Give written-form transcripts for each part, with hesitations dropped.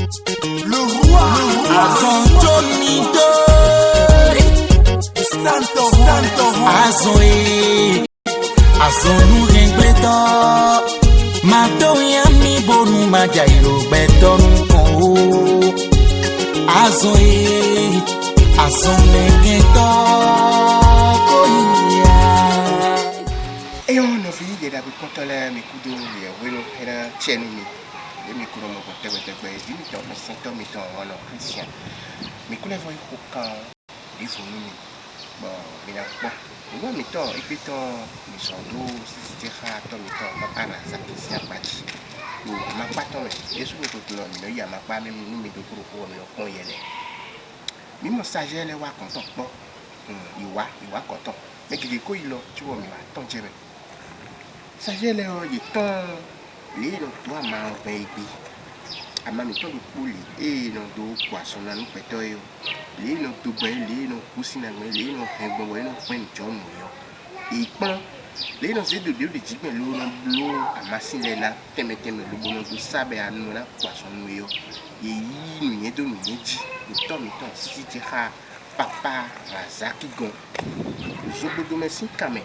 Le roi, Azon nou gen gbeto Mato yami bonu majairo beto nou kon Azon gen to E on fi de da kontole mi kudo ya welo era chenu mi kudo mo kontebe di mi to me sento mi to ono Christian mi kule voi hoka di funu mi bon mina po mo mi to e pe to mi so do si ha to mi to papa na sa ki si apati o ma pa to me yesu ko to lo mi no ya ma pa mi mi do kuro ko mi okon yele mi mo sagele wa kon to po ìwà kon to me kike ko ilo ti wo mi wa ton jebe sagele o yi ton le lo to ama o be igbe ama mi to do puli e no do kwaso na no peto yo le no do gbe le no kusi na gbe le no egbo we no pen jonu yo ipon le no se do de jigbe lo no blo amasin le na teme lo bono do sabe anu na kwaso nu yo yi nu yen do nu yeji mi to si ti ha papa razaki gon zobodo mesin kame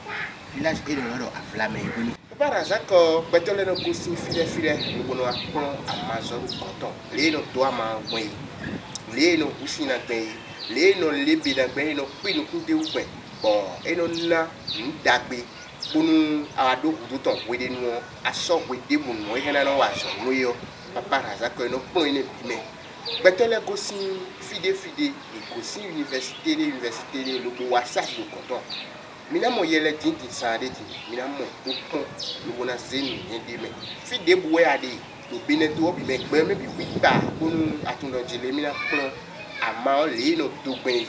village e no avlame ibuni papa razako betole no kusi file lo bono akon amazon konton le no to ama gwen le no kusi na gben le no lebi na gben no pinu kunde ugben bon e no na ndagbe bunu ado huduton wede no aso wede bunu e na no wa so no yo papa razako no pon ine bime betole kusi fide e kusi université le lo wa sa do konton mina mo yele tinti sande ti mina mo to pon lo bona zeni ende me fide buwe ade lo bineto bi me gbe me bi wita bunu atundo jele mina pon ama le no to gben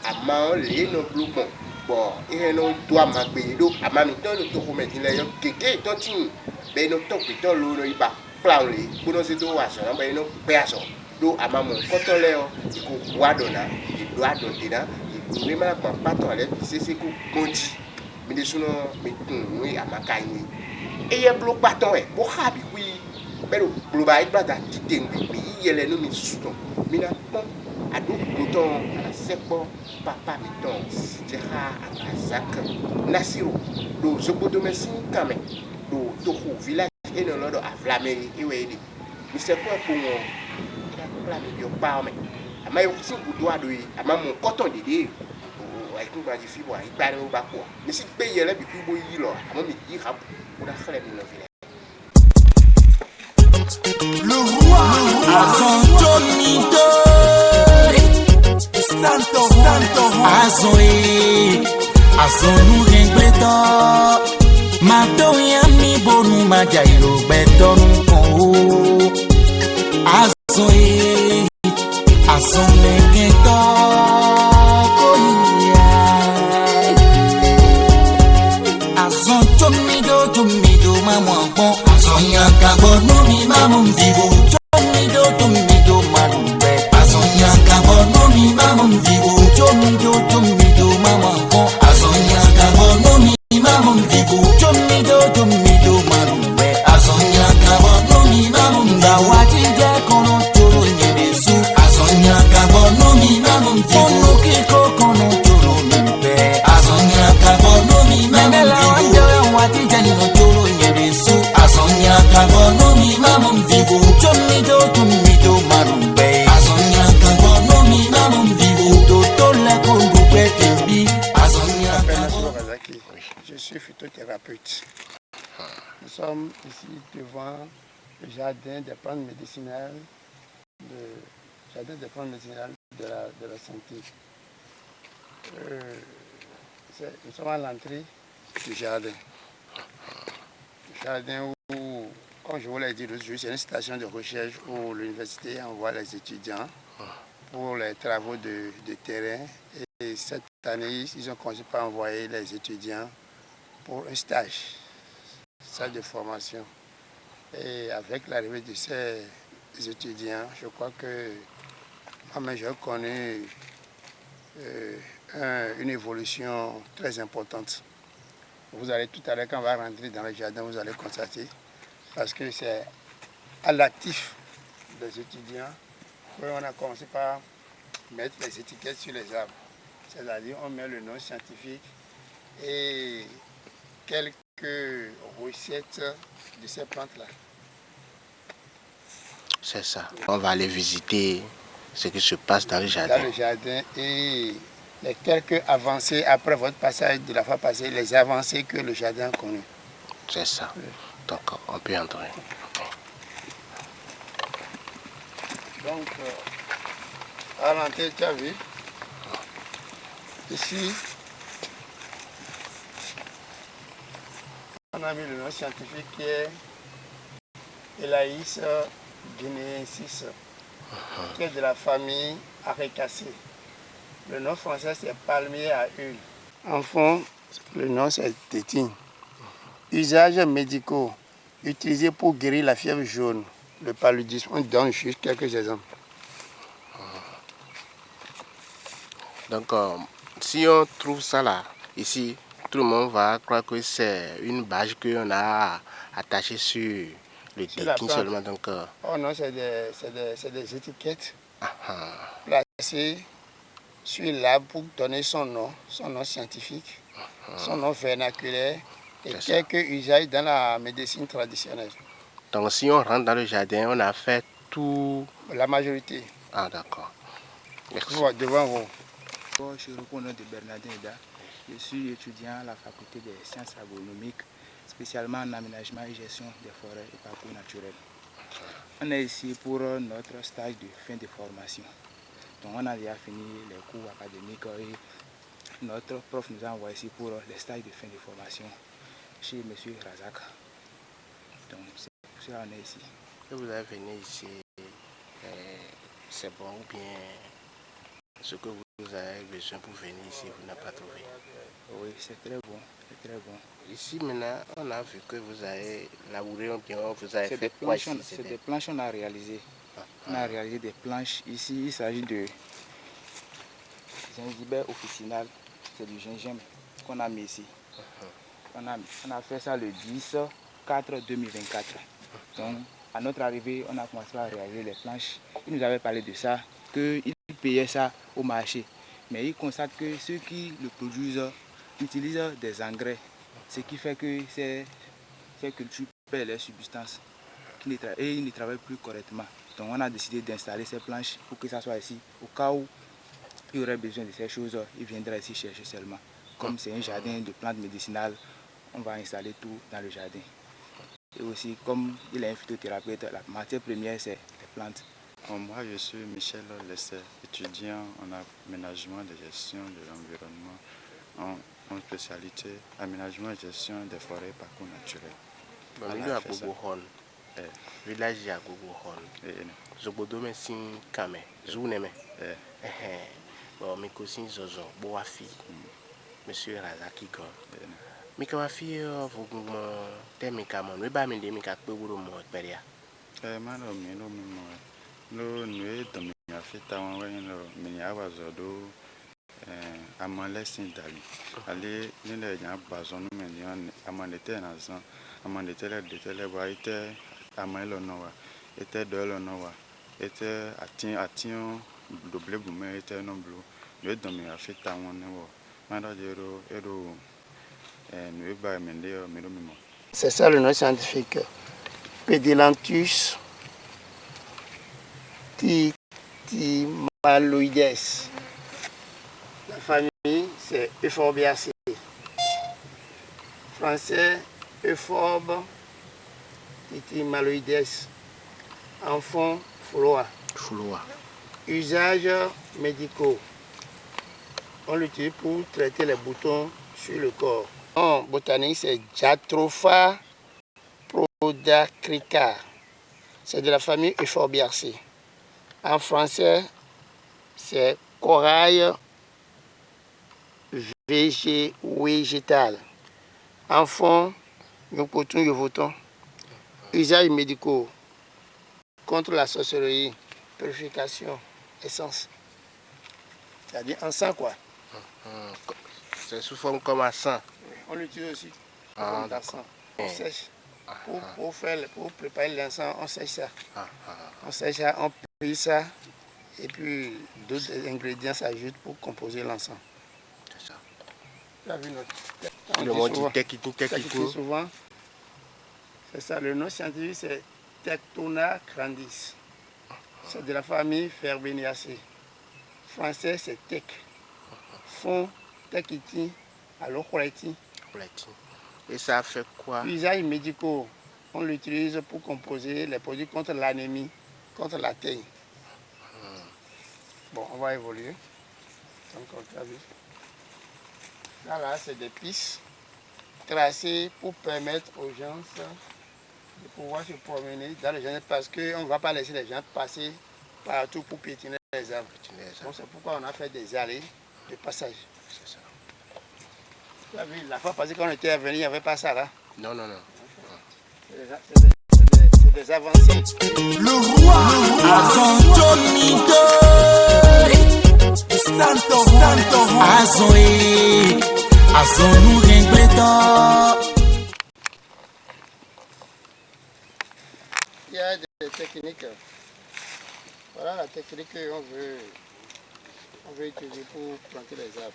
ama le no blukon bo ihe no to amagbe do ama mi to lo to ko metin le yo keke to tin be no to pe to lo no iba plan le bunu se do wa so na be no pe aso do ama mo koto le o ko wadona do adondina we ma pa pato ale sese ko konji mi de suno mi tun we amaka yin eye blo paton e bo ha bi wi pero blo ba igbata tite mi yele no mi suton mi na pon adu bouton sepo papa mi ton je ha akazak nasiro do zobodo mesin kame do to ho village e no lodo aflame e we di mi se ko po won la mi yo pa me ama yo si budo ado yi ama mo cotton dede o ai kun ba ji fi bo ai pa ni ba ko mi si pe yele bi ku bo yi lo ama mi yi ha o da fele mi no vile le roi Azon Jonido Azon nou gen gbeto Mato yami bonu majairo beto nou kon Azon gen to Azon Jomido maman bon Azon yakabo no mi maman vivo Jomido malumbe Azon yakabo no mi maman vivo Jomido maman bon Azon yakabo no mi maman vivo Jomido malumbe Azon yakabo no mi maman Zawati je kono choro nyebesu Azon yakabo no mi maman vivo Kono kiko kono choro nyebe Azon yakabo no mi maman vivo Wati je no choro nyebesu Azon yakabo no mi maman vivo Jomido malumbe Azon yakabo no mi maman vivo Toto la kongo petembi Azon yakabo. Je suis phytothérapeute. Nous sommes ici devant le jardin des plantes médicinales de la santé. Nous sommes à l'entrée du jardin. Le jardin où, comme je vous l'ai dit l'autre jour, c'est une station de recherche où l'université envoie les étudiants pour les travaux de terrain. Et cette année, ils ont commencé par envoyer les étudiants pour un stage de formation. Et avec l'arrivée de ces étudiants, je crois que moi-même j'ai connu une évolution très importante. Vous allez tout à l'heure, quand on va rentrer dans le jardin, vous allez constater, parce que c'est à l'actif des étudiants, on a commencé par mettre les étiquettes sur les arbres. C'est-à-dire on met le nom scientifique et quelques recettes de ces plantes-là. C'est ça. On va aller visiter ce qui se passe dans le jardin. Dans le jardin et les quelques avancées, après votre passage de la fois passée, les avancées que le jardin a connues. C'est ça. Donc on peut entrer. Donc, à l'entrée, tu as vu, ici, on a mis le nom scientifique qui est Elaïs guinéensis, qui est de la famille Arecacées. Le nom français, c'est palmier à huile. En fond, le nom, c'est tétine. Usages médicaux utilisés pour guérir la fièvre jaune, le paludisme. On donne juste quelques exemples. Donc, si on trouve ça là, ici, tout le monde va croire que c'est une bâche qu'on a attachée sur le tétine seulement. Donc, oh non, c'est des étiquettes placées sur l'arbre pour donner son nom scientifique, son nom vernaculaire et quelques usages dans la médecine traditionnelle. Donc, si on rentre dans le jardin, on a fait tout. La majorité. Ah, d'accord. Merci. Devant vous. Je suis au nom de Bernardin Eda. Je suis étudiant à la faculté des sciences agronomiques, spécialement en aménagement et gestion des forêts et parcours naturels. On est ici pour notre stage de fin de formation. Donc on a déjà fini les cours académiques et notre prof nous a envoyé ici pour les stages de fin de formation chez M. Razak. Donc c'est pour ça qu'on est ici. Que vous avez venu ici, c'est bon ou bien ce que vous avez besoin pour venir ici, vous n'avez pas trouvé? Oui, c'est très bon, c'est très bon. Ici maintenant, on a vu que vous avez labouré ou bien vous avez fait quoi ici? C'est des planches qu'on a réalisées. On a réalisé des planches. Ici, il s'agit de gingembre officinal. C'est du gingembre qu'on a mis ici. On a fait ça le 10/4/2024. Donc, à notre arrivée, on a commencé à réaliser les planches. Il nous avait parlé de ça, qu'il payait ça au marché. Mais il constate que ceux qui le produisent utilisent des engrais. Ce qui fait que ces cultures perdent leur substance et ils ne travaillent plus correctement. Donc on a décidé d'installer ces planches pour que ça soit ici. Au cas où il y aurait besoin de ces choses, il viendra ici chercher seulement. Comme c'est un jardin de plantes médicinales, on va installer tout dans le jardin. Et aussi, comme il est un phytothérapeute, la matière première, c'est les plantes. Moi, je suis Michel Lessé, étudiant en aménagement et gestion de l'environnement en spécialité aménagement et gestion des forêts et parcours naturels. Village à Gogohon. Zobodomé sin kame, zouneme. Bon, mes cousins Zozo, Boafi, Monsieur Razaki Gor. Mikawafi, vous t'aimez we ba mende mika kpewuro mo peria. Mano mino mimo. No nwe domi afita wanwe no mini awazodo amanlesin dali. Ale nile nya bazonu meni amanete na zan, amanete le detele ba ite amelo nowa, ite dolo nowa, ite atin double bume ite no blue. Nwe domi afita wanwe wo. Mano jero ero nwe ba mende mino mimo. C'est ça le nom scientifique. Pédilanthus timaloides. La famille, c'est Euphorbiacées. Français, Euphorbes timaloides. Enfant, Floa. Usages médicaux. On l'utilise pour traiter les boutons sur le corps. En botanique, c'est Jatropha podacrica. C'est de la famille Euphorbiacées. En français, c'est corail végétal. En fond, nous votons. Usages médicaux contre la sorcellerie, purification, essence. C'est-à-dire en sang, quoi. C'est sous forme comme un sang. On l'utilise aussi comme un sang. On sèche. Pour préparer l'encens, on sèche ça. On sèche ça, on plie ça. Et puis d'autres ingrédients s'ajoutent pour composer l'encens. C'est ça. Tu as vu notre... Le mot dit tekiti. Souvent. C'est ça, le nom scientifique c'est Tectona grandis. C'est de la famille Ferbeniaceae. Français c'est Tec. Fond Tekiti, alors Khoreti. Et ça fait quoi? Usages médicaux, on l'utilise pour composer les produits contre l'anémie, contre la teigne. Bon, on va évoluer. Donc, on a vu. Là, c'est des pistes tracées pour permettre aux gens de pouvoir se promener dans les jardins parce qu'on ne va pas laisser les gens passer partout pour piétiner les arbres. Donc, c'est pourquoi on a fait des allées de passage. C'est ça. Tu as vu, la fois passée, quand on était venu, il n'y avait pas ça là. Non. C'est des avancées. Le roi Azon nous Il y a des techniques. Voilà la technique qu'on veut utiliser pour planter les arbres.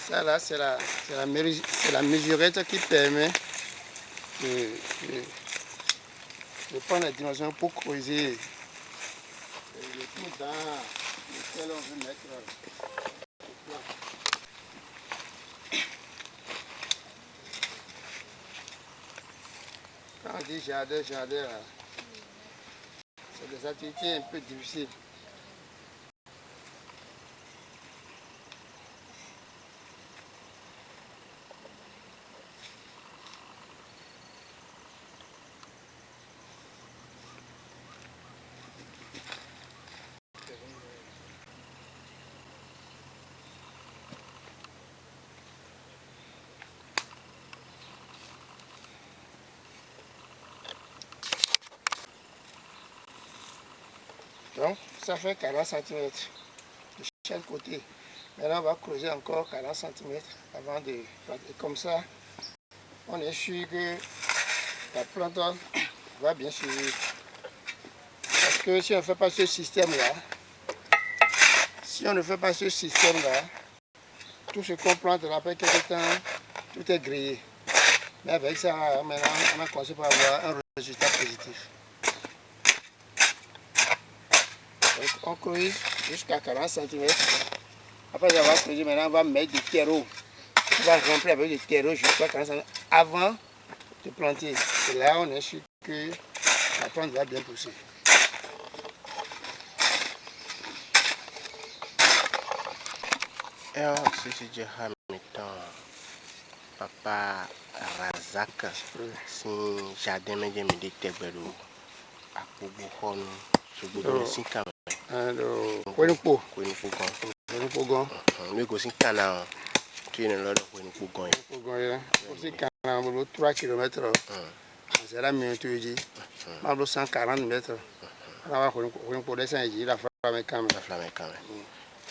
Ça là, c'est la mesurette qui permet de prendre la dimension pour creuser le trou dans lequel on veut mettre le plant. Quand on dit jardin, là, c'est des activités un peu difficiles. Donc, ça fait 40 cm de chaque côté. Maintenant, on va creuser encore 40 cm avant de planter. Et comme ça, on est sûr que la plante va bien suivre. Parce que si on ne fait pas ce système-là, tout ce qu'on plante après quelques temps, tout est grillé. Mais avec ça, maintenant, on a commencé par avoir un résultat positif. Donc, on creuse jusqu'à 40 cm. Après avoir creusé, maintenant on va mettre du terreau. On va remplir avec du terreau jusqu'à 40 cm avant de planter. Et là, on est sûr que la plante va bien pousser. Et c'est déjà Papa Razak, si jardin me dit Tebelo, à Pouboukon, sur Boudoucinka. Alors, Kouenoupo. Nous aussi Canaan. Tu es là pour nous Pougon. Aussi Canaan, 3 km. C'est la minute où je dis. 140 mètres. On va Kouenoupo descendre ici, la flamme quand même.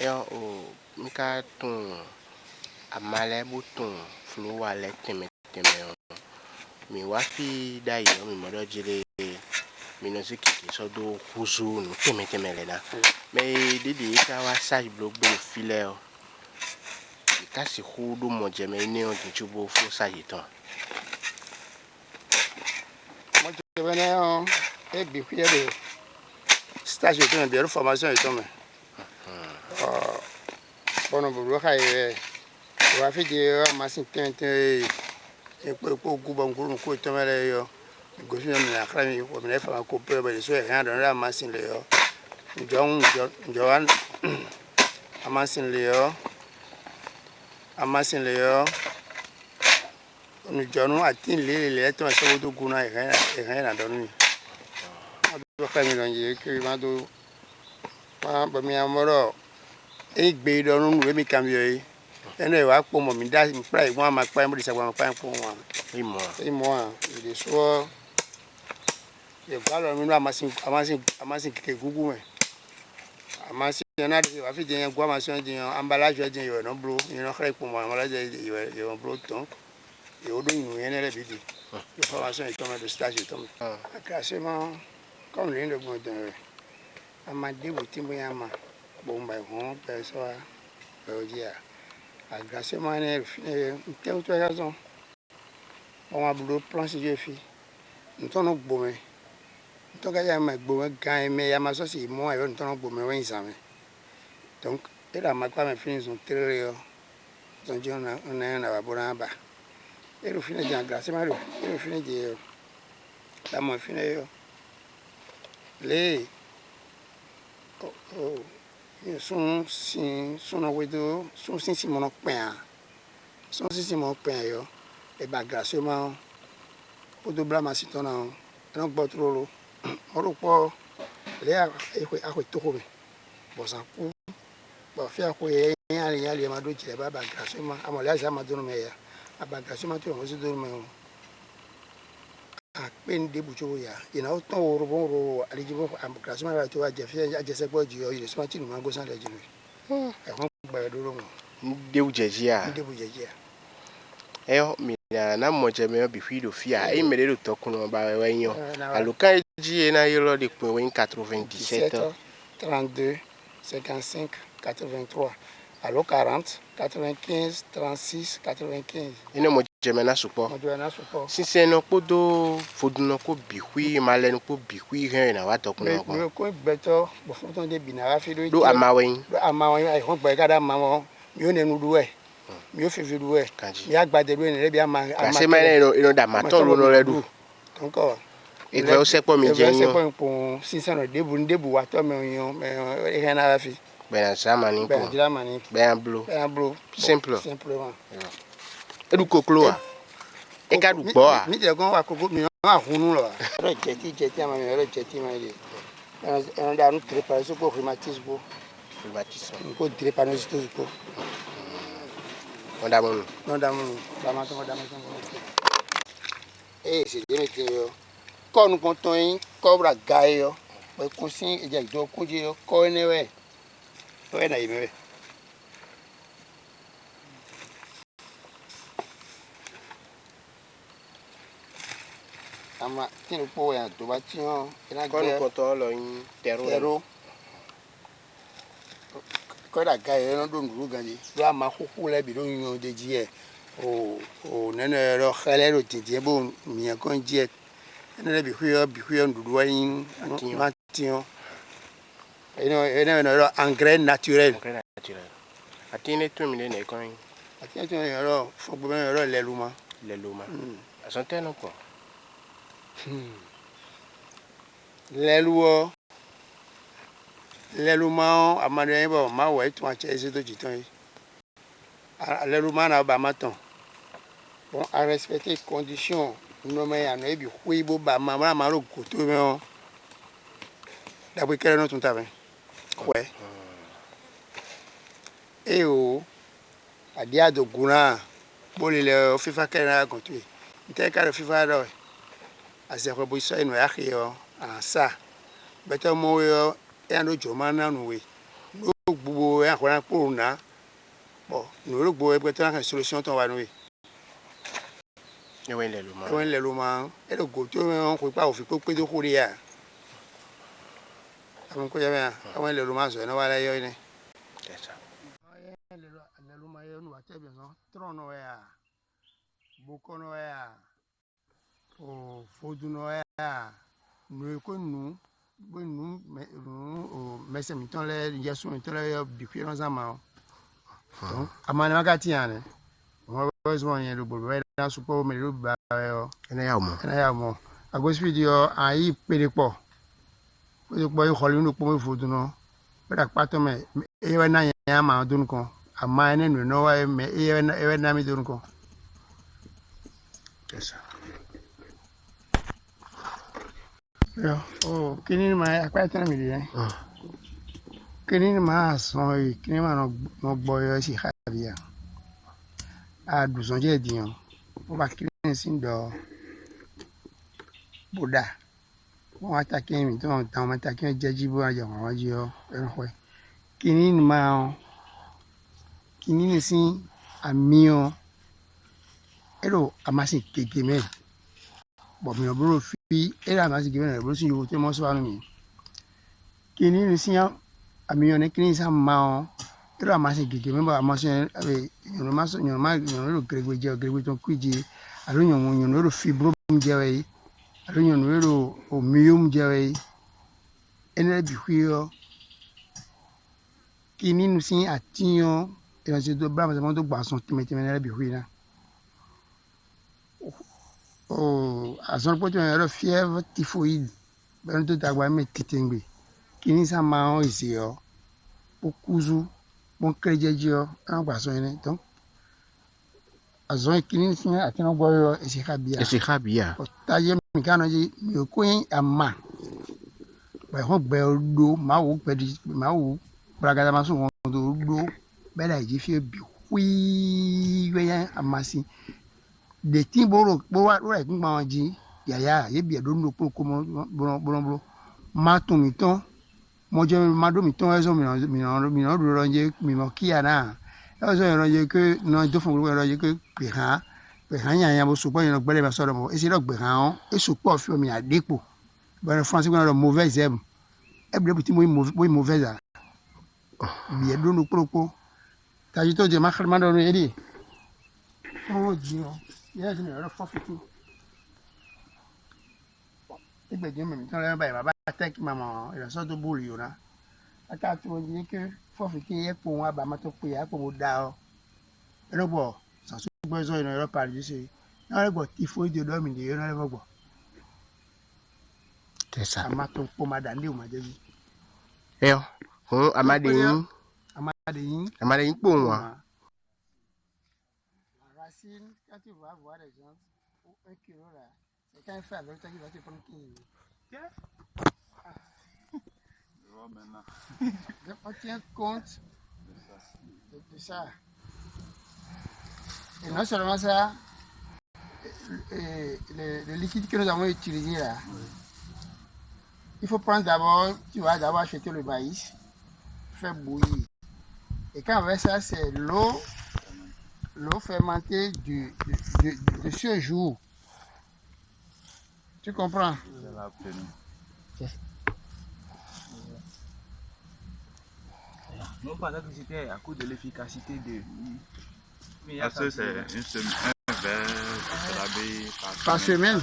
Et Mika ton Amale Bouton, Flou Alec Temer. Mi wafi d'ailleurs, mi m'a dit Minozi qui sont do Rousou, nous Temer là. Mais Didi, Kawasai bloc de filet. Kasi Houdou, mon Jemé, Néon, Tubo, Fossaïton. Moi, je venais et bifier de stage de bien formation et tout. Bon, on va faire des machines et pour Goubangour, nous coûtons les gauchers de la crème, on est fait un coupé, mais je rien dans la machine. John, a machine Léo, nous John a atteint les lettres, à de Gouna et rien à donner. On doit faire mélanger que Mado, Bamiamoro. Et bédon nous les camions. Et nous avons pour mon midage, me plaît, moi, ma femme, de savoir ma femme pour moi. Et moi, il est soir. Il va le mener à ma qui est Google. ama si na de wa fi de gwa ma so de emballage de yo no bro you no xrek pour moi emballage de yo bro ton et au deux nous yene le bidi yo formation et comme de stage et tout classement comme l'une de bon de ama de bouti mo yama bon ba hon perso dia classement ne tem to raison on a boulot plan si je fi nton no gbo me nton ga ya ma gbo me gan me ya ma so si mo ayo nton no gbo me wen san me donc et la ma kwa me fini son très son je na ba bona ba et le fini de classement et le fini de la mo fini yo les son wedo son si mon pen son si mon pen yo et ba grassement pour doubler ma citron non pas trop l'eau on reprend les à tout comme bon ça pour bon faire quoi y ma doute les ba grassement à mon là ça m'a donné mais à ba grassement tu on se donne mais à peine débouché ya il y a autant au rebond à l'équipe à grassement là tu vois j'ai fait quoi du il est sorti nous mango sans les genoux et on ba do lo Déboujegia. Eyo na moje me bi fi do fia e mere do tokuno ba wenyo alokan ji na yelo de po 97 32 55 83 allo 40 95 36 95 ina moje me na support sinse no podo foduno ko bi hui male no ko bi hui hen na wa tokuno ko beto bo foton de bi na wa fi do amawen ai hon gbe gada mamo mi o ne nu duwe mi o fefe duwe mi agbade duwe ne bi ama se mane no da mato lo no redu donc e gbe o sepo mi je yan sepo pon 600 debu wa to me yan e hen na fi be na samani ko be an blue simplement edu koklo a e ka du gbo a mi je gon wa koko mi a hunu lo ro jeti ama mi ro jeti ma ile en da nu préparer so ko rhumatisme ko préparer no sto ko non d'amon c'est bien que quand nous comptons cobra gaio mais consigne et j'ai do kunji ko ne we to na yime ama tin po ya to ba ti on ina quand nous comptons lo yin terreau ko da gaio no do ndu gani do ama kuku le bi do yun de ji e o nene ro khale ro tintie bo mi kon je nene bi huyo ndudu yin matin ene ro engrais naturel atine to mi ne kon atine to ro fo gbo ro leluma asante no ko leluma amade bo ma we tun ache ese to jitan leluma na ba matan bon à respecter les conditions nous mais en ebi huibo ba mama maro goto me on d'après quel nom tout ta ben ouais et o adia do guna boli le fifa kena goto nte ka fifa do ase ko bo so enu ya yo asa beto mo yo e no joma na nu we no gbugbo e akora po na bo no ro gbo e beto na solution ton wa nu we ewen le luma e lo go to on ko pa o fi ko pe do ko ri ya am ko ya me ewen le luma so na wa la yo ni esa le luma yo nu wa te bien no trono ya bokono ya o foduno ya nu ko nu bo nu o mese mi ton le yesu mi ton le bi fi ran sama donc amane magati yan mo besoin yen lo bo na support me lo ba yo ena ya mo agos video ayi perepo yo kholi nu po me foduno bra pato me e we na yan ma dun kon ama ene nu no wa me e we na mi dun kon esa yo kini ma akwa tan mi le kini ma so kini ma no gbo yo si khabia a 12 ans je di o ba kini sin do boda wọ́n attaqué mi tó wọ́n ta wọ́n attaqué jẹ́ jíbó àjọ àwọn jí ọ ẹ̀rọ Kini ma kini ni si amio ero amasi kekeme bo mi obro fi era amasi kekeme bro si yo te mo so anu mi kini ni si amio ne kini sa ma ero amasi kekeme bo amasi yo ma so yo ma yo ro gregwe to kwiji aro yo ro fi bro mjewe aro yo ro o mio mjewe ene bi huio kini ni si atio era se do bra ma do gba son teme ene bi huina oh azon poto ero fièvre typhoïde ben to dagba me kitengbe kini sa ma o isi o okuzu bon krejejo an gba son ene donc azon kini si atino gbo yo esi khabia o taye mi kana ji mi ko yin ama ba ho gbe do ma wo bragada ma so won do bela ji fi bi wi we yan amasi de tin boro wa kun ma ji yaya ye bi do no ko bro ma tun mi ton mo je ma do mi ton eso mi no do ronje mi mo kia na eso yo ronje ke no do fun ronje ke pe han yan bo so po yo gbele ma so mo e si lo gbe han e so po fi mi adepo bo france ko no mauvaise herbe e ble ti mo mauvaise bi do no pro ta ji to je ma khar ma do no edi oh dio yes ni ro fofiti igbe je mi ton le baba tek mama ira so to bulu yo na ata ti mo ji ke fofiti e po wa ba ma to pe ya po mo da o ero bo sa so gbo zo ina ero pari se na re gbo ti fo de do mi de na re gbo tesa ma to po ma da ni o ma je bi Yo ho amade yin po won racine quand tu vas voir les gens un kilo là c'est quand il fait avec toi qui va te prendre 15 on tient compte de ça et non seulement ça le liquide que nous avons utilisé là il faut prendre d'abord tu vas d'abord acheter le maïs faire bouillir et quand on fait ça c'est l'eau fermentée de ce jour. Tu comprends? Non, pas que c'était à cause de l'efficacité de... Parce que c'est un verre par semaine.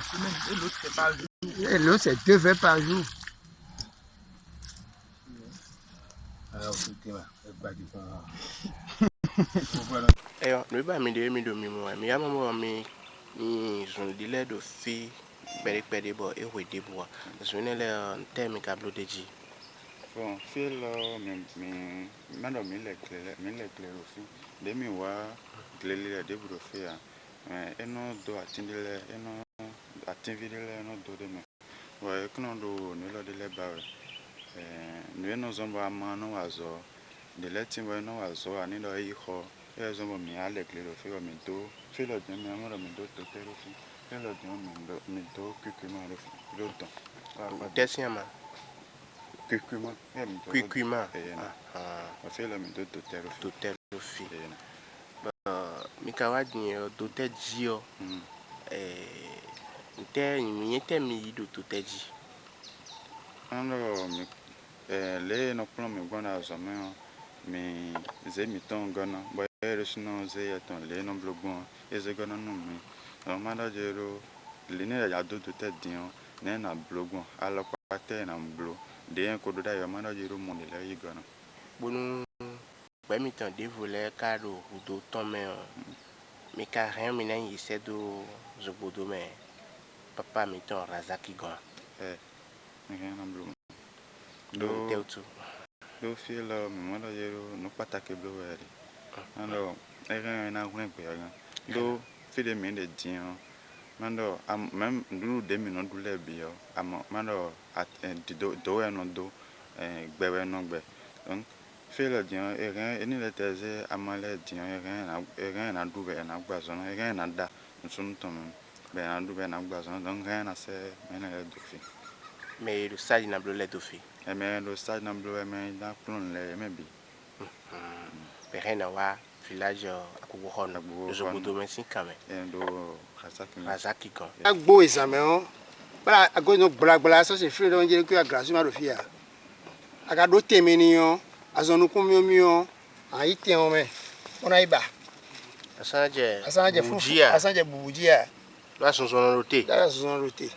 Et l'autre, c'est par jour. Et l'autre, c'est 2 verres par jour. Eyo no ba mi de mi do mi mo mi ya mo mi ni zon di le do fi pere bo e we de bo so ne le temi ka blo de ji bon fil mi mando mi le clé aussi de mi wa clé le de bro fi a eno do atindile eno atinvidile no do de me wa e kno do ne lo de le ba no no zombo amano wazo de le timbo no wazo ani do yi ho e zombo mi ale clé lo fi o mi do fi lo de mi amoro mi do to tero fi fi lo de mi do kikuma lo do desiama Kikuma o fi lo mi do to tero fi mi ka wa din do te ji o nte mi yete mi do to te ji ano mi le no plan mi gona zo mi ze mi ton gona bo ere sino ze ya ton le no blogon e ze gona no mi o ma da jero le ne ya do to te din ne na blogon alo pa te na blo de ko do da yo ma da jero mo le yi gona bonu pe mi tan de voler caro ou do ton me mi ka rien mi na yi se do zobodo me papa mi ton razaki gon rien na blo do teutu do feel mi mo da jero no patake blo wele ano ere na gwen pe aga do feel mi de din mando même du de mi no du le bi yo mando at do no do gbewe no gbe donc feel din ere eni le teze amale din ere na du be na gba so ere na da nsun ton be na du be na gba so donc ere na se mena le do fi mais le sali na blo le do fi mais le sali na blo mais na plon le me bi Perena wa village akugohona zobodo mensi kame endo razaki kan agbo examen o bala ago no gbala so se free don je ku agrasio ma do fia aga do temeni o azonu kumiomi o ayi te o me ona iba asanje bujia asanje bujia la sonson roté la sonson roté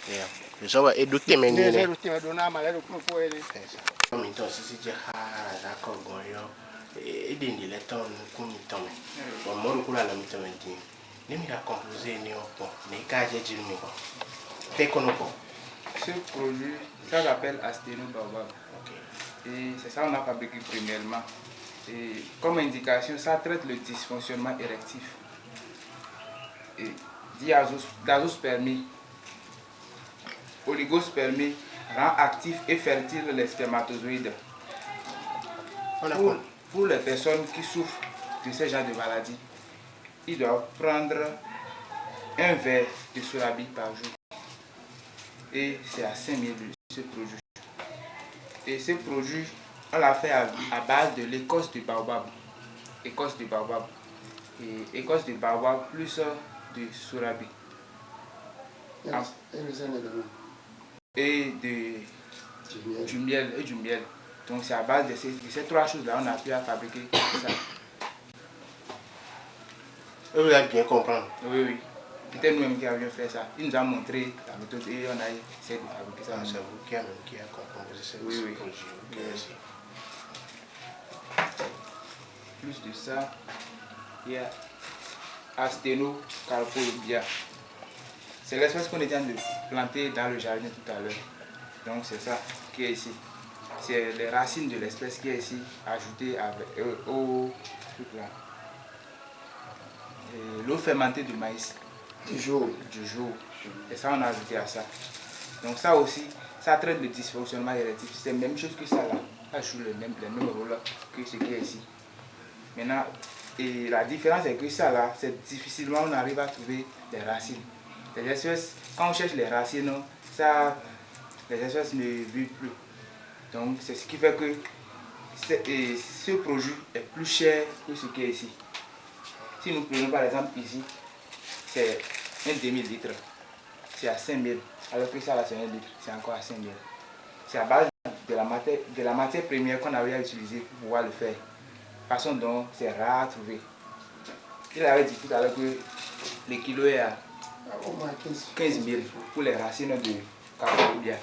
yeah so wa edo temeni ne do temeni do na ma le do ko ele mi to sisi je ha za ko gon yo ede ni le ton ku mi ton bon mo ko la mi ton din ni mi da composer ni o po ni ka je jiru mi ko te kono ko Ce produit, ça s'appelle Asteno Baobab. Et c'est ça qu'on a fabriqué premièrement. Et comme indication, ça traite le dysfonctionnement érectif. Et diazospermie, oligospermie rend actif et fertile les spermatozoïdes. Pour les personnes qui souffrent de ce genre de maladie, ils doivent prendre un verre de sorabi par jour. Et c'est à 5 000 ce produit. Et ce produit, on l'a fait à base de l'écorce de baobab. Écorce de baobab. Et écorce de baobab plus de sorabi. Et du miel. Donc c'est à base de ces trois choses-là, on a pu fabriquer ça. Vous allez bien comprendre. Oui. C'était nous-mêmes qui avions fait ça. Il nous a montré la méthode et on a essayé de fabriquer ça. C'est vous qui a composé ce produit. Plus de ça, il y a Asteno Carpolobia. C'est l'espèce qu'on est en train de planter dans le jardin tout à l'heure. Donc c'est ça qui est ici. C'est les racines de l'espèce qui est ici, ajoutées au truc là. L'eau fermentée du maïs. Du jour. Et ça, on a ajouté à ça. Donc ça aussi, ça traite le dysfonctionnement érectif. C'est la même chose que ça là. Ça joue le même rôle que ce qui est ici. Maintenant, et la différence est que ça là, c'est difficilement on arrive à trouver les racines. Les espèces, quand on cherche les racines, ça, les espèces ne vivent plus. Donc c'est ce qui fait que ce produit est plus cher que ce qui est ici. Si nous prenons par exemple ici, c'est un demi-litre, c'est à 5 000, alors que ça là c'est 1 litre, c'est encore à 5 000. C'est à base de la matière première qu'on avait à utiliser pour pouvoir le faire. Façon dont c'est rare à trouver. Il avait dit tout à l'heure que le kilo est à 15 000 pour les racines de Carpolobia.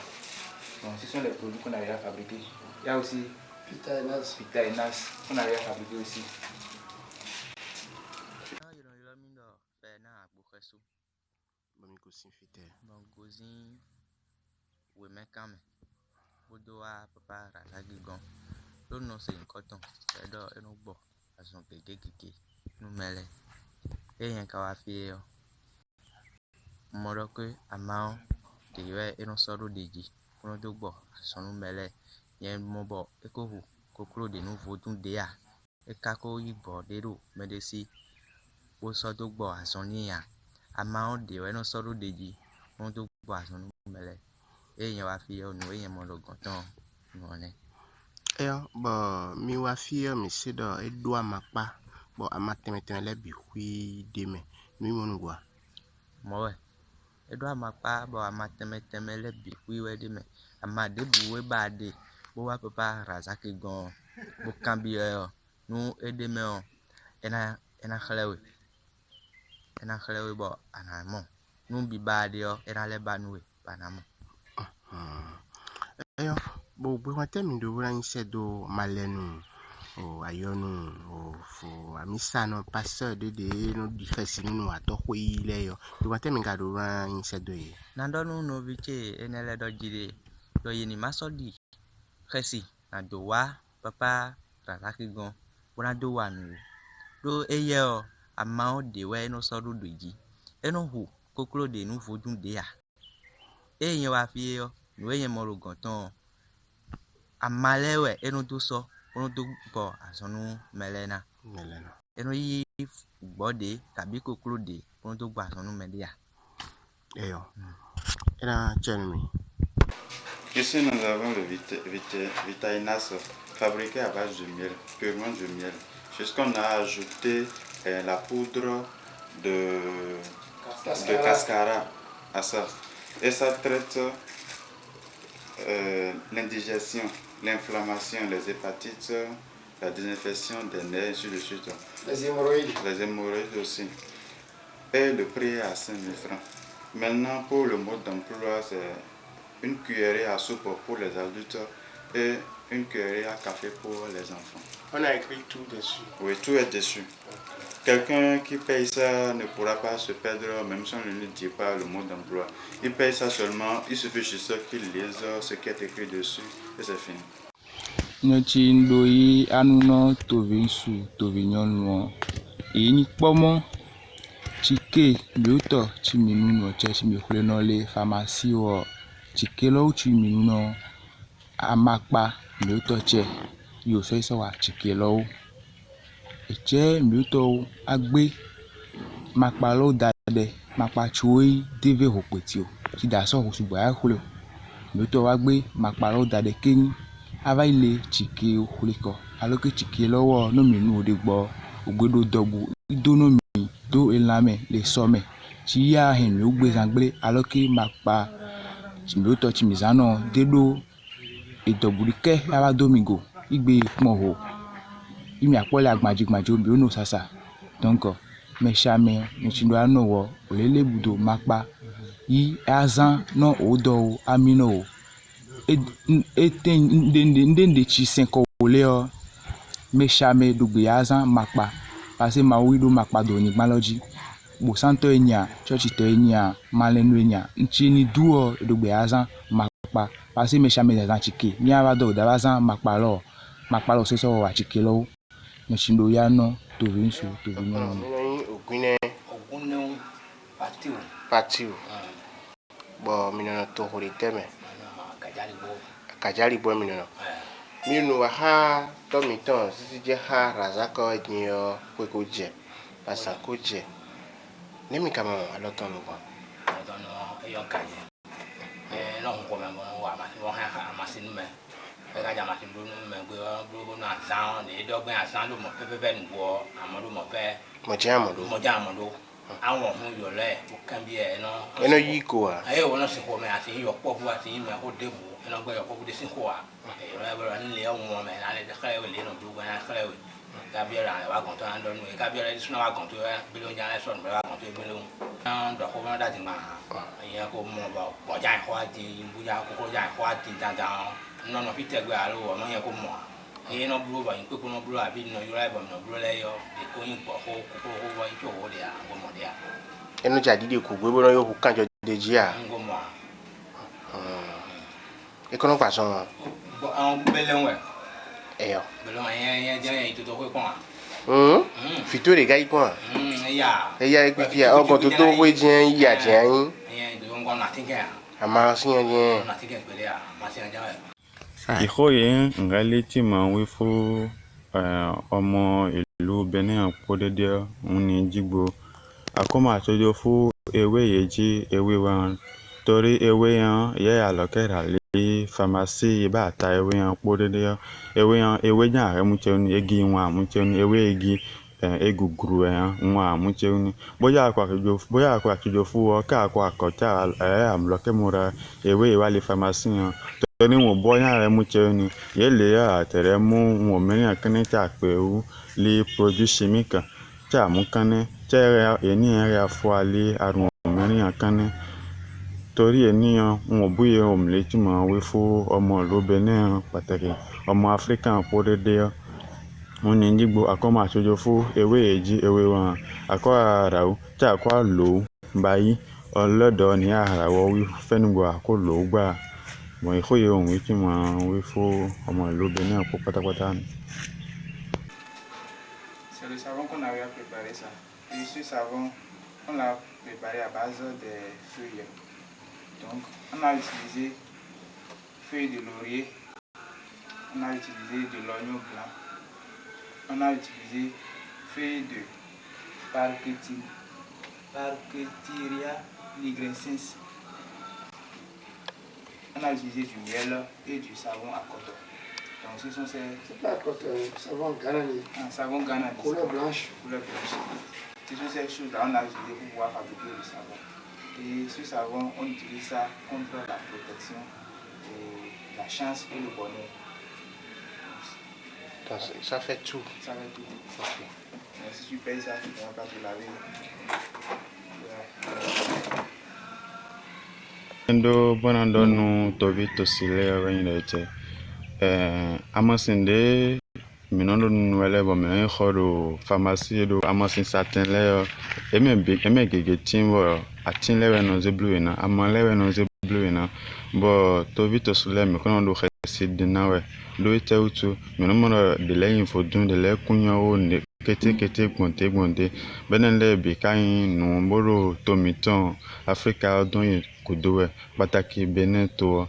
Donc ce sont les produits qu'on avait à fabriquer. Il y a aussi Pita et Nas qu'on avait à fabriquer aussi. Bangozin wemekame bodoa papa razagigon lo no se nkoton edo enugbo asun gegegege numele eyan ka wa fi o moro ke amao dewe eno soro deji kono dogbo asun numele yen mobo ekohu kokro de nu vodun de a ekako igbo dero medesi o so dogbo asun niyan amao dewe no soro deji kono dogbo asun numele eyan wa fi o nu eyan mo lo gontan nuone. Mi wa fi mi se do edo amapa bo amatemeteme le bi hui deme mi monu gwa Mowe edo amapa bo amatemeteme le bi hui we deme amade buwe bade bo wa papa razaki gon bo kambi nu edeme o ena khlewe bo anamo nu bi bade o ena le banwe banamo. Bo wa temi do ran se do malenu o ayonu o fo amisa no passeur de no difesi no atokwe ile yo bo wa temi ga do ran se do yi Nandonu no viche enele do jire do yini masodi khesi na do wa papa razaki gon bona do wa nu do eye o amao de we no so do doji eno hu kokro de nu vodun de a eyen wa fi o nu eyen mo ro gontan amalewe eno do so ono do bo asonu melena eno yi gbode tabi kokro de ono do gba asonu media era chenmi Ici, nous avons le Vitainas fabriqué à base de miel, purement de miel. Juste qu'on a ajouté la poudre de cascara à ça. Et ça traite l'indigestion, l'inflammation, les hépatites, la désinfection des nerfs, ainsi de suite. Les hémorroïdes. Les hémorroïdes aussi. Et le prix est à 5 000 francs. Maintenant, pour le mode d'emploi, c'est une cuillerée à soupe pour les adultes et une cuillerée à café pour les enfants. On a écrit tout dessus. Oui, tout est dessus. Quelqu'un qui paye ça ne pourra pas se perdre, même si on ne lui dit pas le mot d'emploi. Il paye ça seulement, il suffit juste qu'il lise ce qui est écrit dessus et c'est fini. Nyɔtsi ŋdoi anuno tovi ŋutsu tovi nyɔnuwo yi nyikpɔmɔ tsike miwotɔ tsi minunɔ tse tsi mixle nɔ le pharmacie wɔ tsike lɔwo tsi minunɔ amakpa miwotɔ tse yiwo sɔ sɔ wa tsike lɔwo etse miwotɔwo agbe makpa lɔwo da ɖe makpa tsowoe deve hokpeti o tsi da sɔ sugbɔ ya xle o miwotɔwo agbe makpa lɔwo da ɖe keŋ ava yi le tsike xle kɔ alo ke tsike lɔwɔ no mi nu wo de gbɔ ogbeɖo dɔgbu do no mi do elãme le sɔme tsi ya hɛn mi wogbe zãgble alo ke makpa miwotɔ tsi mi zanɔ de ɖo edɔgbu ɖike ava do mi go igbe kpɔn ho imi akpɔ le agbadzi mi wono sasa donc mesiame ŋutsi ɖo anɔ wɔ olele budo makpa yi azã nɔ o dɔwo ami nɔ o ete ndende tsi sɛnkɔ wòle yɔ mesiame ɖogbe azã makpa parce que mawu ɖo makpa do nyigba lɔ dzi bosantɔ enya tsɔtsitɔ enya malenu enya ŋutsi ni duɔ ɖogbe azã makpa parce que mesiame zazã tsike miava dɔ da va zã makpa lɔ sɔsɔ wɔ atsike lɔwo ŋutsi ɖo ya nɔ tovi ŋutsu tovi nyɔnu. Ogunne patiu. Bon, minano to hori teme. Kajali bo minano. Minu ha to miton sisi je ha razako nyo kweko je. Pasa ko je. Nemi kama aloton lo bon. Aloton yo kaje. No ko me wa ma ha masin me. Ga ja masin bru me go na sound e do gbe asan do mo pepe ngo amodo mo pe. Mo jamo. Àwọn ọmọ yọ lẹ o kan bi ẹ no eno yi ko a aye wona se ko me ati yo po bu ati me ko debu eno gbe yo po bu de sin ko a e yo e bro ni le ọmọ me na le de kale we le no du gbe na kale we ga bi ra wa kon to an do nu ga bi ra suna wa kon to bi lo jan le so wa kon to bi lo an do ko ma da ti ma aye ko mo ba bo ja ko ati bu ja ko ja ko ati dan no no fi te gbe alo o mo ye ko mo e no bro ba yin pe ko no bro abi no yo ra ba no bro le yo e ko yin po ko wa yin to wo de a go mo de a enu jadi de ku gbe bo no yo ku kanjo de ji a go mo e ko no pa so bo an bele nwe eyo bele ma yen je to ko ko fito de ga ipon ya e pipia ogo to we jen ya jen yen do ngo na tinga ama si jen na tinga bele a ma si anja Ìkóyè ngálé tí màá wí fún ọmọ ìlú Benin Àpòdédé ní Jígbó. Akọ́mọ àtọ́jọ́ fún ewé yìí jí ewé wọn torí ewé yẹn yẹ àlọ́kẹ́rà lé pharmacie ibà ta ewé yẹn Àpòdédé. Ewé yẹn àrẹ́múchẹ́ ní egi wọn àmúchẹ́ ní ewé egi eguguru wọn àmúchẹ́ ní. Bóyá àkọ́ àtọ́jọ́ fún ọ káàkọ́ àkọ́tà àmúlọ́kẹ́múra ewé ìwálé pharmacie yẹn. Ni wo boya re mu cheni yele ya tere mu wo meni akene ta pe u li produit chimique ta mu kane tere eni re afo ali arun meni akane torí eniyan wo buye o mle ti mo we fún ọmọ ìlú Benin pàtàkì ọmọ African Àpòdédé wọ́n ní Jígbó akọ́mọ àtọ́jọ́ fún ewé èjì ewé wọn akọ́ ara o ta akọ́ lò báyìí ọlọ́dọ̀ ní ara wo wí fẹ́nugbo akọ́ lò gbà. Bon, il faut y avoir un rythme où il faut au moins l'eau Benin pour patapata. C'est le savon qu'on avait préparé ça. Et ce savon, on l'a préparé à base des feuilles. Donc, on a utilisé feuilles de laurier, on a utilisé de l'oignon blanc, on a utilisé feuilles de Parquetiria nigrensis. on a utilisé du miel et du savon à coton. Donc ce sont ces... C'est pas coton, savon Ghana. Un savon Ghana. Couleur blanche. Couleur blanche. Ce sont ces choses-là qu'on a utilisées pour pouvoir fabriquer le savon. Et ce savon, on utilise ça contre la protection, et la chance et le bonheur. Donc, ça fait tout. Ça fait tout. Okay. Donc, si tu payes ça, tu ne pourras pas te laver. Ndo bona ndonu tovi tosile wenilete amasinde minondo nwele bo men khodo pharmacie do amasin satin le eme gege timbo atin le no zeblu na amale we no zeblu na bo tovi tosile me kono do khesi dinawe do ite utu minondo de le info dun de le kunyo ne kete gbonte benele bi kayin no mboro tomiton Africa don kudowe pataki beneto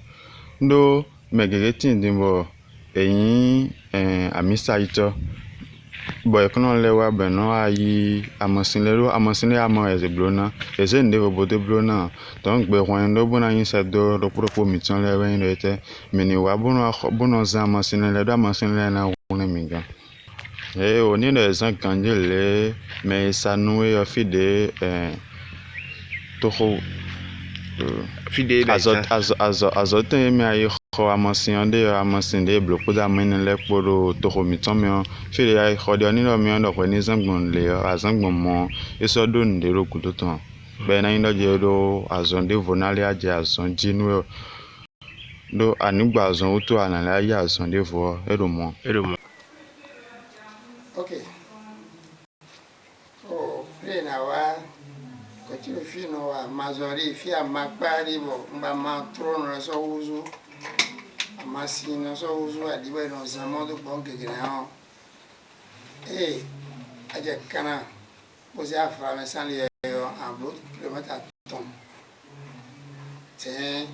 ndo megegeti ndimbo eyin amisa ito boy kono lewa beno ayi amasinlero amasinle amo ezeblona eze ndebo bode blona donc be hwan ndo bona yin sa do ropo miton lewe yin rete meni wa bono za amasinle do amasinle na wona minga on est des gens candidats mais ça nous est fidèle toho fidèle azote me ayi kho amasinde bloco da men le poro toho miton me fidèle ayi kho de ni no me ndo ko ni zangbon le azangbon mo eso do ndero kudoton be na ndo je do azonde vonale aje azon jinu do anigba azon oto anala ya azonde vo eromo Ok. Oh, plena wa continue fino wa mazori fia makpari bo mba ma trono so uzu amasino so uzu adiwe no zamodo bonke gina aje kana posi afra me san le yo en bleu kilomètre à ton c'est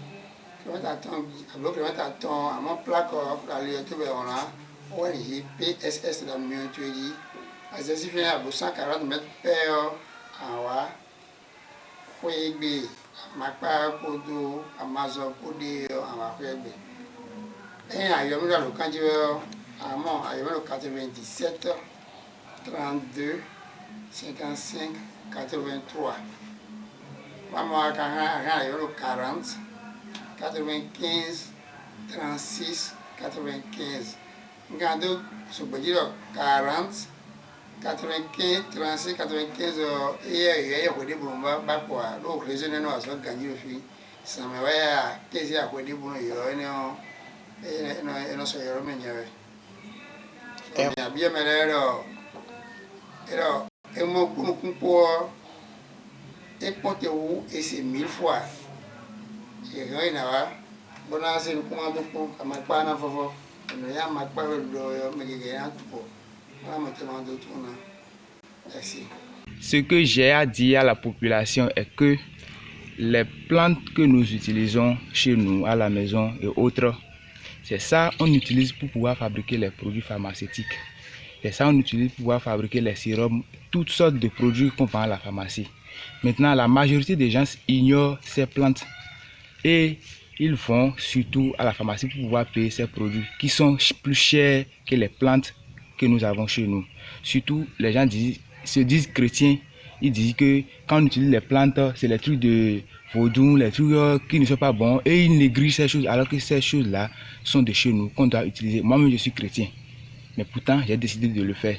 kilomètre à ton à bleu kilomètre à ton à mon plaque pour aller tout be on a ONG PSS dans le milieu tu dis à 140 mètres per awa Kwegbe Makpa Kodo Amazon Kode Awa Kwegbe ayomi dans le candidat Amon ayomi le 97 32 55 83 Maman ayomi le 40 95 36 95 Gado Soubadiro 40 95 36 95 et Kode Bumba Bakwa donc les jeunes noirs sont gagnés aussi ça me va qu'est-ce à Kode Bumba et non soyez remenyere et bien melero et mo kunpo et pote ou et c'est 1000 fois et rien va bona c'est le comment donc amakpa na fofo no ya makpa do megege na tupo na maintenant de tourner. Merci. Ce que j'ai à dire à la population est que les plantes que nous utilisons chez nous, à la maison et autres, c'est ça on utilise pour pouvoir fabriquer les produits pharmaceutiques. C'est ça on utilise pour pouvoir fabriquer les sérums, toutes sortes de produits qu'on vend à la pharmacie. Maintenant, la majorité des gens ignorent ces plantes et ils vont surtout à la pharmacie pour pouvoir payer ces produits qui sont plus chers que les plantes que nous avons chez nous. Surtout, les gens se disent chrétiens. Ils disent que quand on utilise les plantes, c'est les trucs de vaudou, les trucs qui ne sont pas bons. Et ils négligent ces choses alors que ces choses-là sont de chez nous, qu'on doit utiliser. Moi-même, je suis chrétien. Mais pourtant, j'ai décidé de le faire.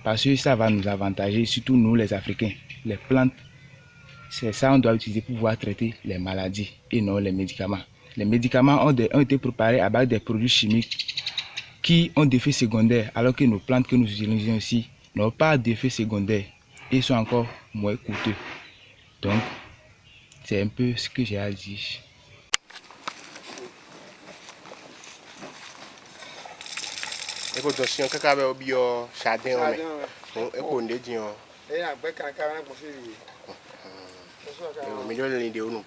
Parce que ça va nous avantager, surtout nous les Africains. Les plantes, c'est ça qu'on doit utiliser pour pouvoir traiter les maladies et non les médicaments. Les médicaments ont été préparés à base des produits chimiques qui ont des effets secondaires, alors que nos plantes que nous utilisons ici n'ont pas d'effets secondaires et sont encore moins coûteux. Donc, c'est un peu ce que j'ai à dire. Écoute, si on a un bio chardin, on est dit on milieu de l'idée ou non.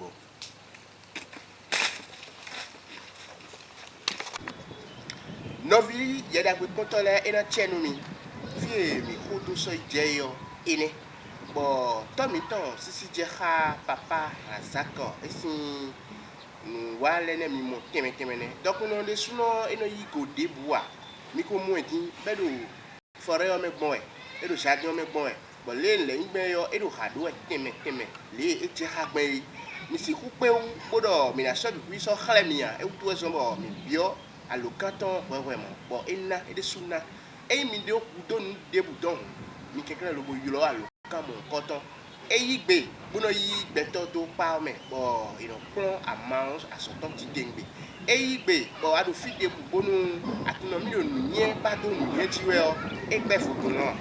Novi, il y a des contrôles et la chaîne. Vie, micro tout ça, il y a bon, tant mi temps, si j'ai papa, à Sako, et si nous voilà les mimos témétéméné donc on les souvent et nous y go débois miko moiti bedo forêt o me bon et do jardin o me bon bon les ngbe yo et do hado témétémé les et ti ha gbe mi si ku pe u bodo mi na so bi so khale mi ya e tu so bo mi bio à l'occasion vraiment bon ina et de suna e mi de ku don de budon mi kekere lo bo yulo à l'occasion mon coton e yi gbe bono yi gbeto to pa me bo ino plan à mange à son temps ti dengbe e yi gbe bo ado fi de bu bonu atuno mi no nye pa do nye ti we o e gbe fo no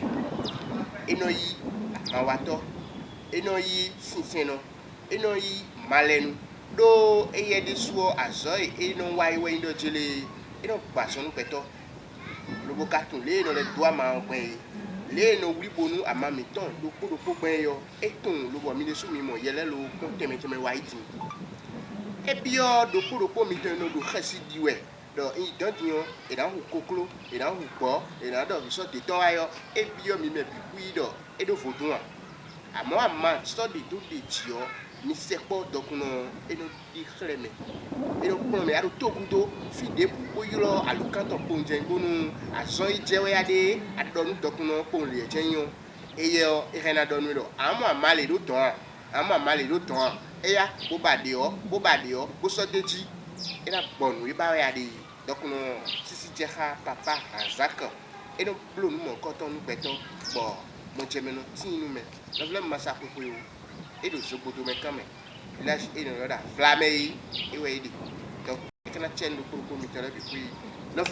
ino yi amawato ino yi sinseno ino yi malenu do eye de suo azoi ino wai we ndo jele ino pason peto lo bo katun le no le doa ma gbe le no wi bonu amami ton do po gbe yo eton lo bo mi le su mi mo yele lo ko teme wa iti e bio do po mi ton no do khasi diwe do i don tion e dan hu koklo e dan hu po e dan do so de ton ayo e bio mi me bi do e do fotun amo ama study do de tio ni sepo dokuno eno di khreme eno ko me aro tokudo fi de bu yiro alukanto ponje ngonu azoi jewe ade adonu dokuno pon le jenyo eyo irena donu do amo amale do ton eya bo bade o bo so deji ena bonu iba ya de dokuno sisi jeha papa azaka eno blonu mo koton nu beto bo mo jemeno tinu me no vle masa ko yo et de ce bout de mes camés. Là, il y a flamme et oui. Donc, il y a une chaîne de comité là, puis, non,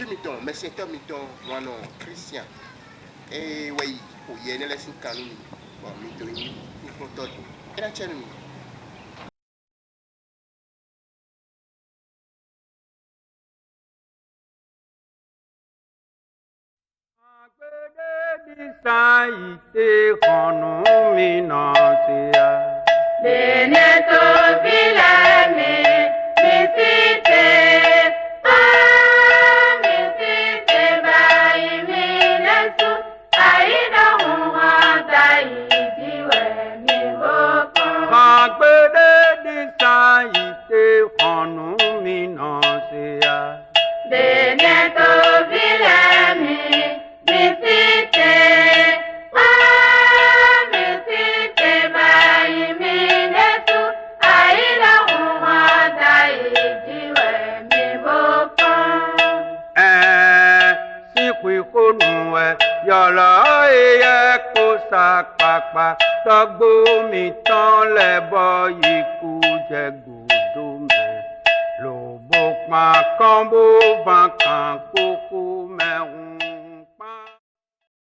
mais c'est un miton, moi non, Christian. Et oui, il y a une leçon canon. Bon, miton, il faut tout. Il y a une chaîne. Togbo mi tan lebo yiku je gudu me lobo pa kan bo ban kan koko me